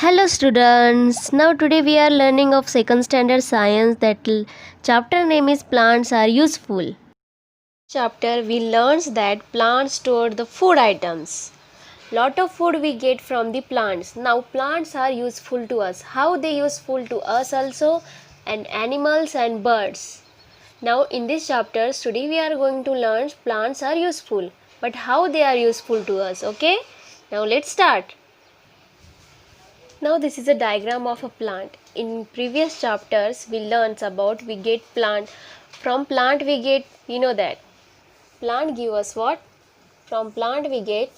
Hello students. Now today we are learning of second standard science chapter name is plants are useful. Chapter we learns that plants store the food items. Lot of food we get from the plants. Now plants are useful to us. How they useful to us also and animals and birds. Now in this chapter today we are going to learn plants are useful. But how they are useful to us, okay? Now let's start. Now this is a diagram of a plant. In previous chapters we learned about we get plant. From plant we get, that. Plant give us what? From plant we get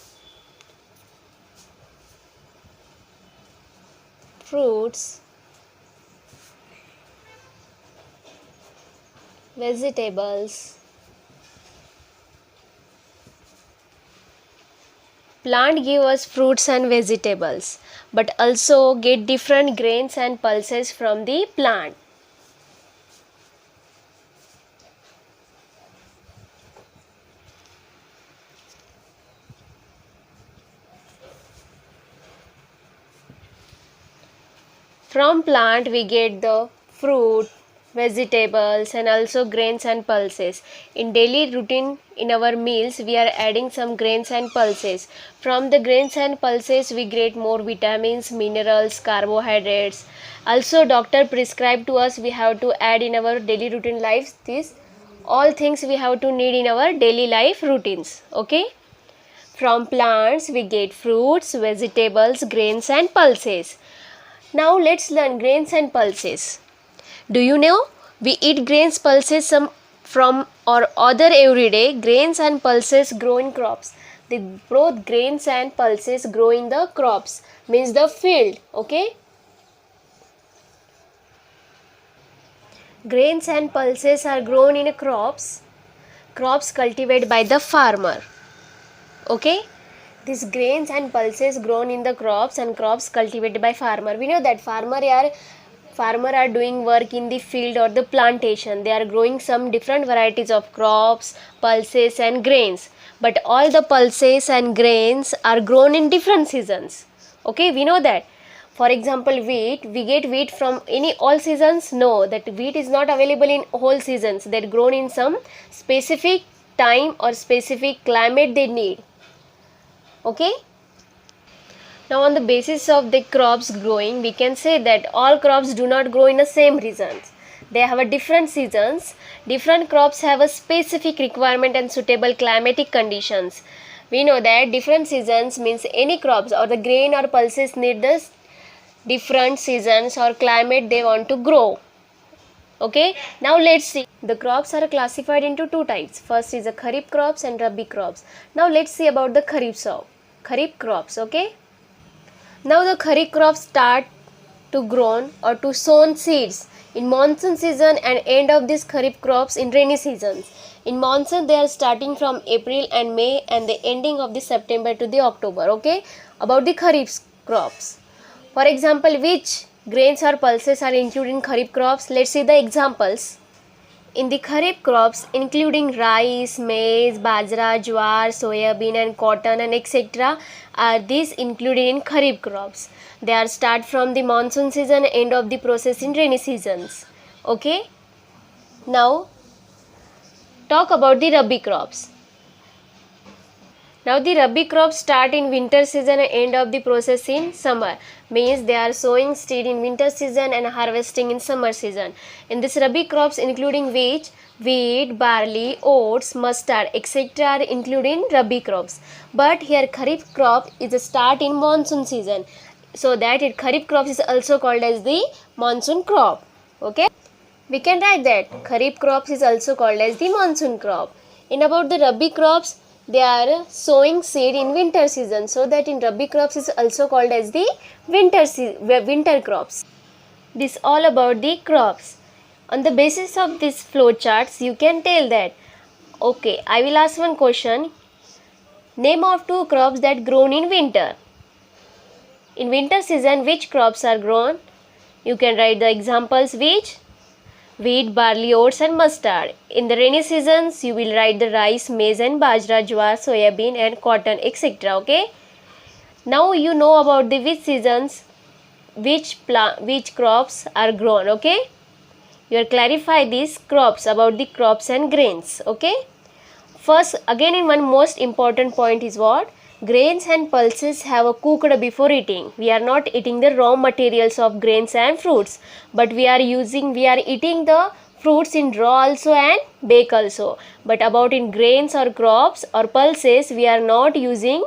fruits, vegetables. Plant give us fruits and vegetables, but also get different grains and pulses from the plant. From plant we get the fruit, vegetables and also grains and pulses. In daily routine in our meals we are adding some grains and pulses. From the grains and pulses we get more vitamins, minerals, carbohydrates. Also doctor prescribed to us we have to add in our daily routine lives these all things we have to need in our daily life routines. Okay. From plants we get fruits, vegetables, grains and pulses. Now let's learn grains and pulses. Do you know we eat grains pulses some from or other every day? Grains and pulses grow in crops. Both grains and pulses grow in the crops, means the field. Okay. Grains and pulses are grown in crops cultivated by the farmer. Okay. These grains and pulses grown in the crops and crops cultivated by farmer. We know that farmer are doing work in the field or the plantation. They are growing some different varieties of crops, pulses and grains. But all the pulses and grains are grown in different seasons. Okay, we know that. For example, wheat, we get wheat from all seasons? No, that wheat is not available in whole seasons. They're grown in some specific time or specific climate they need. Okay. Now on the basis of the crops growing, we can say that all crops do not grow in the same regions. They have a different seasons. Different crops have a specific requirement and suitable climatic conditions. We know that different seasons means any crops or the grain or pulses need the different seasons or climate they want to grow. Okay, now let's see. The crops are classified into two types. First is the kharif crops and rabi crops. Now let's see about the kharif crops. Okay. Now the kharif crops start to grow or to sown seeds in monsoon season and end of these kharif crops in rainy seasons. In monsoon they are starting from April and May and the ending of the September to the October. Okay, about the kharif crops. For example, which grains or pulses are included in kharif crops? Let's see the examples. In the kharif crops, including rice, maize, bajra, jowar, soybean and cotton and etc. are these included in kharif crops. They are start from the monsoon season, end of the process in rainy seasons. Okay. Now, talk about the rabi crops. Now the rabi crops start in winter season and end of the process in summer. Means they are sowing seed in winter season and harvesting in summer season. In this rabi crops including wheat, barley, oats, mustard, etc. are included in rabi crops. But here kharif crop is a start in monsoon season. So that kharif crops is also called as the monsoon crop. Okay. We can write that kharif crops is also called as the monsoon crop. In about the rabi crops, they are sowing seed in winter season, so that in rabi crops is also called as the winter crops. This all about the crops. On the basis of these flow charts, you can tell that. Okay, I will ask one question. Name of two crops that grown in winter. In winter season, which crops are grown? You can write the examples which? Wheat, barley, oats and mustard. In the rainy seasons, you will write the rice, maize and bajra, jowar, soybean and cotton etc. Okay. Now you know about the which seasons which crops are grown. Okay, you will clarify these crops, about the crops and grains. Okay, first again in one most important point is what? Grains and pulses have a cooked before eating. We are not eating the raw materials of grains and fruits, but we are eating the fruits in raw also and bake also. But about in grains or crops or pulses, we are not using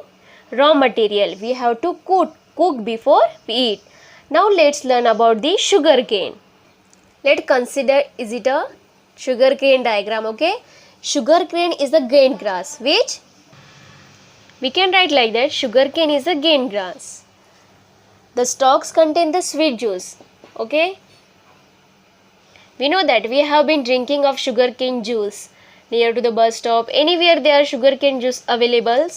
raw material. We have to cook before we eat. Now let's learn about the sugar cane. Let's consider, is it a sugar cane diagram? Okay, sugar cane is the grain grass, which we can write like that: sugar cane is the grain grass. The stalks contain the sweet juice. Okay, we know that we have been drinking of sugarcane juice near to the bus stop. Anywhere there are sugarcane juice available,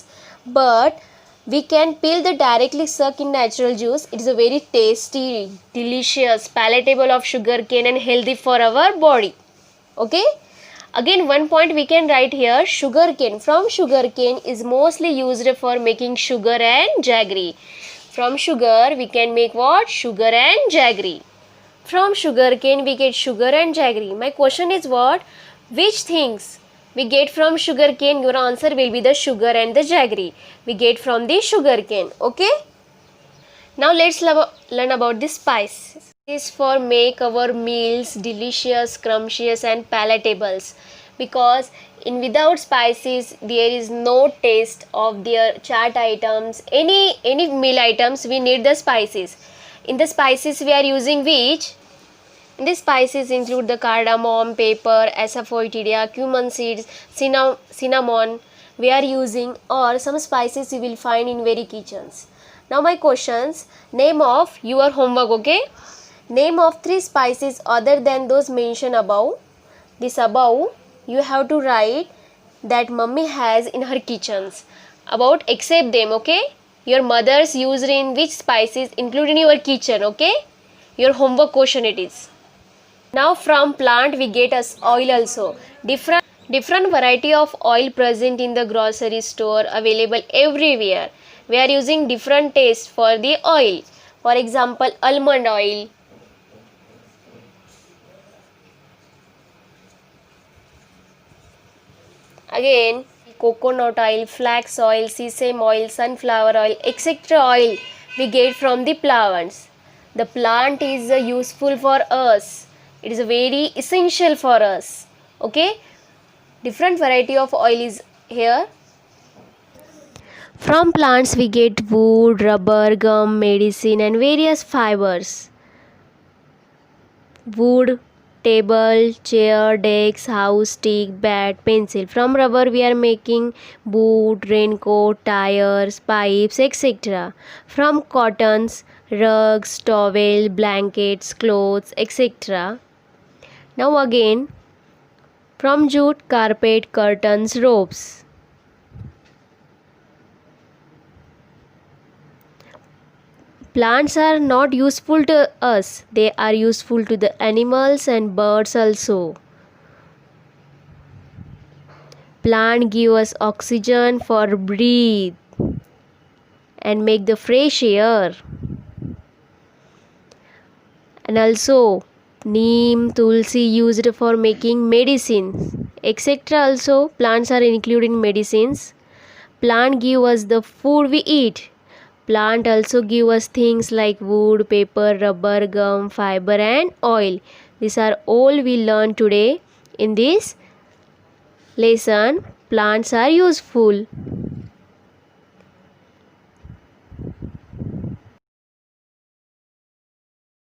but we can peel the directly suck in natural juice. It is a very tasty, delicious, palatable of sugarcane and healthy for our body. Okay. Again, one point we can write here: sugarcane. From sugarcane is mostly used for making sugar and jaggery. From sugar we can make what? Sugar and jaggery. From sugarcane we get sugar and jaggery. My question is what? Which things we get from sugarcane? Your answer will be the sugar and the jaggery. We get from the sugarcane. Okay. Now let's learn about the spices. This for make our meals delicious, scrumptious and palatable, because in without spices there is no taste of their chaat items, any meal items. We need the spices. In the spices we are using which? These spices include the cardamom, pepper, asafoetida, cumin seeds, cinnamon we are using, or some spices you will find in very kitchens. Now my questions: name of your homework. Okay, name of 3 spices other than those mentioned above. This above you have to write that mummy has in her kitchens. About except them. Okay, your mother's used in which spices included in your kitchen. Okay, your homework question it is. Now from plant we get as oil also. Different variety of oil present in the grocery store, available everywhere. We are using different taste for the oil. For example, almond oil, again coconut oil, flax oil, sesame oil, sunflower oil, etc. oil we get from the plants. The plant is useful for us. It is very essential for us. Okay, different variety of oil is here. From plants we get wood, rubber, gum, medicine and various fibers. Wood, table, chair, decks, house, stick, bat, pencil. From rubber we are making boot, raincoat, tires, pipes, etc. From cottons, rugs, towel, blankets, clothes, etc. Now again, from jute, carpet, curtains, ropes. Plants are not useful to us, they are useful to the animals and birds also. Plant give us oxygen for breathe and make the fresh air. And also neem, tulsi used for making medicines, etc. Also plants are included in medicines. Plant give us the food we eat. Plant also give us things like wood, paper, rubber, gum, fiber and oil. These are all we learn today in this lesson. Plants are useful.